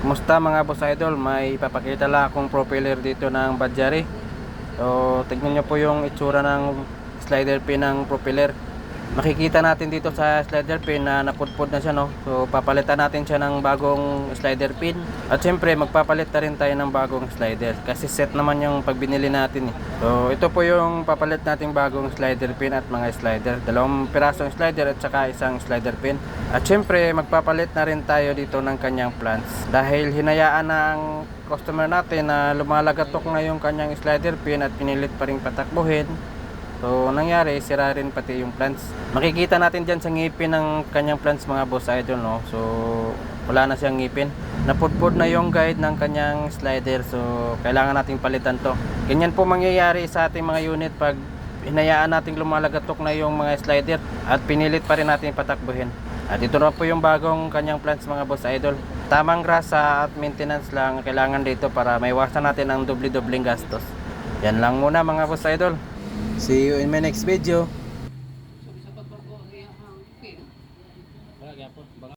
Musta mga boss idol, may ipapakita lang akong propeller dito ng Badjari. So tignan nyo po yung itsura ng slider pin ng propeller. Makikita natin dito sa slider pin na napudpod na siya, no. So papalitan natin siya ng bagong slider pin. At syempre magpapalit na rin tayo ng bagong slider kasi set naman yung pagbinili natin eh. So ito po yung papalit nating bagong slider pin at mga slider. Dalawang pirasong slider at saka isang slider pin. At syempre magpapalit na rin tayo dito ng kanyang plants. Dahil hinayaan ng customer natin na lumalagatok na yung kanyang slider pin at pinilit pa rin patakbuhin. So nangyari, sira rin pati yung plants. Makikita natin dyan sa ngipin ng kanyang plants mga boss idol, no. So wala na siyang ngipin. Napudpod na yung guide ng kanyang slider. So kailangan nating palitan to. Ganyan po mangyayari sa ating mga unit pag hinayaan nating lumalagatok na yung mga slider at pinilit pa rin natin patakbuhin. At ito na po yung bagong kanyang plants mga boss idol. Tamang grasa at maintenance lang kailangan dito para maiwasan natin ang doble-dobleng gastos. Yan lang muna mga boss idol. See you in my next video.